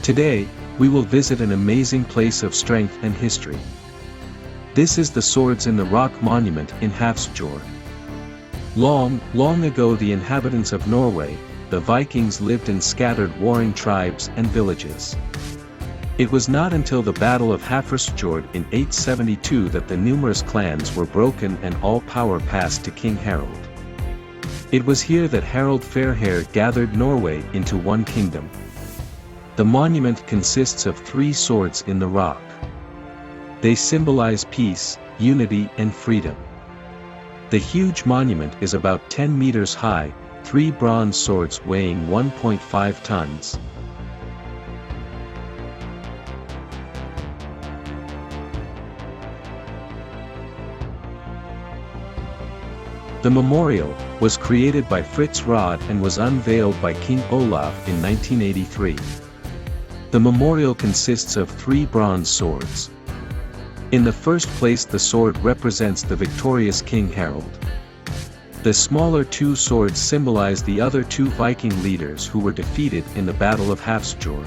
Today, we will visit an amazing place of strength and history. This is the Swords in the Rock Monument in Hafrsfjord. Long ago the inhabitants of Norway, the Vikings, lived in scattered warring tribes and villages. It was not until the Battle of Hafrsfjord in 872 that the numerous clans were broken and all power passed to King Harald. It was here that Harald Fairhair gathered Norway into one kingdom. The monument consists of 3 swords in the rock. They symbolize peace, unity and freedom. The huge monument is about 10 meters high, 3 bronze swords weighing 1.5 tons. The memorial was created by Fritz Rød and was unveiled by King Olav in 1983. The memorial consists of 3 bronze swords. In the first place the sword represents the victorious King Harald. The smaller 2 swords symbolize the other 2 Viking leaders who were defeated in the Battle of Hafsfjord.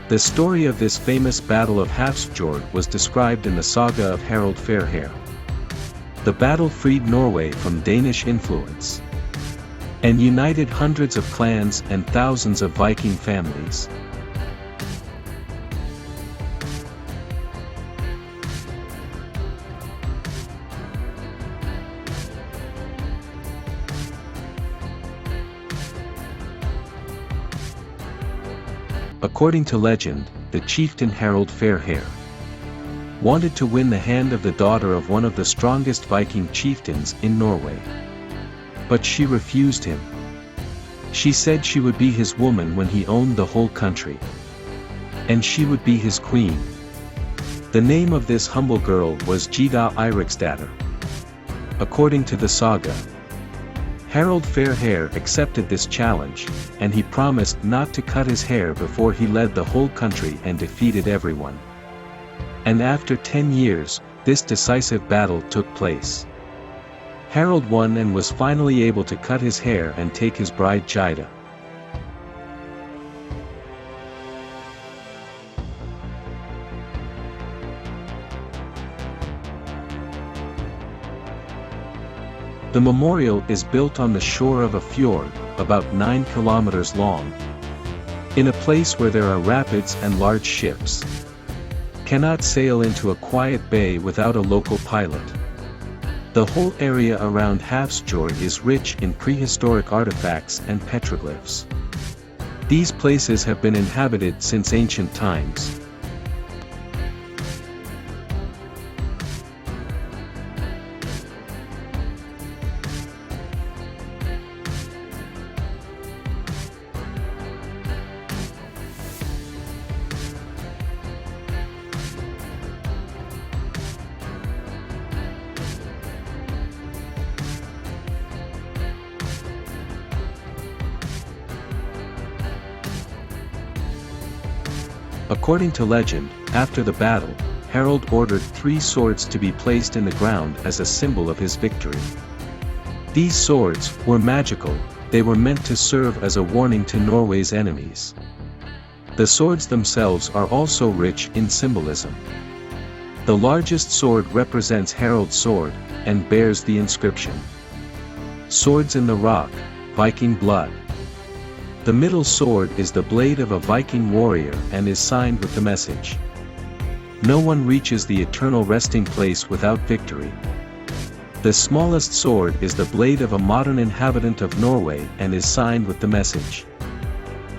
The story of this famous Battle of Hafrsfjord was described in the saga of Harald Fairhair. The battle freed Norway from Danish influence and united hundreds of clans and thousands of Viking families. According to legend, the chieftain Harald Fairhair wanted to win the hand of the daughter of one of the strongest Viking chieftains in Norway. But she refused him. She said she would be his woman when he owned the whole country. And she would be his queen. The name of this humble girl was Gita Eiriksdatter. According to the saga, Harald Fairhair accepted this challenge, and he promised not to cut his hair before he led the whole country and defeated everyone. And after 10 years, this decisive battle took place. Harald won and was finally able to cut his hair and take his bride Gita. The memorial is built on the shore of a fjord, about 9 kilometers long, in a place where there are rapids and large ships cannot sail into a quiet bay without a local pilot. The whole area around Hafrsfjord is rich in prehistoric artifacts and petroglyphs. These places have been inhabited since ancient times. According to legend, after the battle, Harald ordered 3 swords to be placed in the ground as a symbol of his victory. These swords were magical, they were meant to serve as a warning to Norway's enemies. The swords themselves are also rich in symbolism. The largest sword represents Harald's sword, and bears the inscription, "Swords in the Rock, Viking Blood." The middle sword is the blade of a Viking warrior and is signed with the message, "No one reaches the eternal resting place without victory." The smallest sword is the blade of a modern inhabitant of Norway and is signed with the message,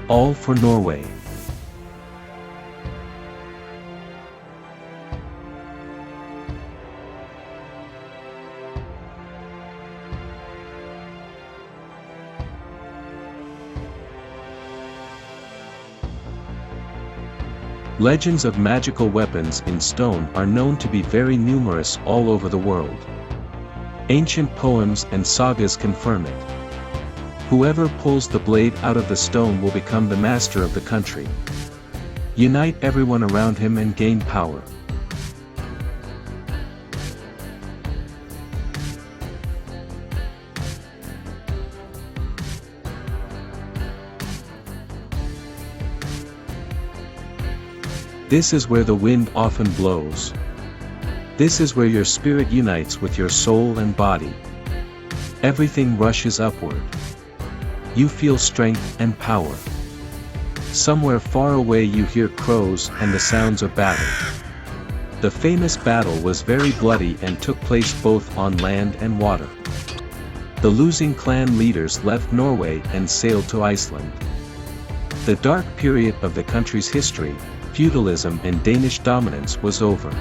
"All for Norway." Legends of magical weapons in stone are known to be very numerous all over the world. Ancient poems and sagas confirm it. Whoever pulls the blade out of the stone will become the master of the country. Unite everyone around him and gain power. This is where the wind often blows. This is where your spirit unites with your soul and body. Everything rushes upward. You feel strength and power. Somewhere far away you hear crows and the sounds of battle. The famous battle was very bloody and took place both on land and water. The losing clan leaders left Norway and sailed to Iceland. The dark period of the country's history, feudalism and Danish dominance, was over.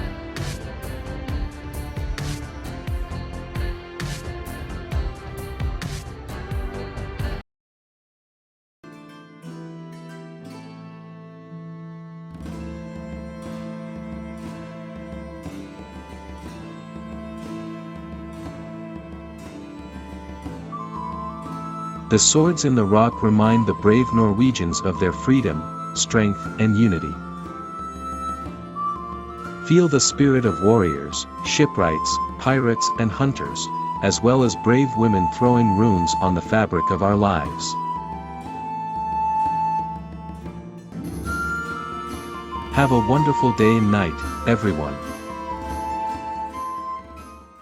The swords in the rock remind the brave Norwegians of their freedom, strength, and unity. Feel the spirit of warriors, shipwrights, pirates, and hunters, as well as brave women throwing runes on the fabric of our lives. Have a wonderful day and night, everyone.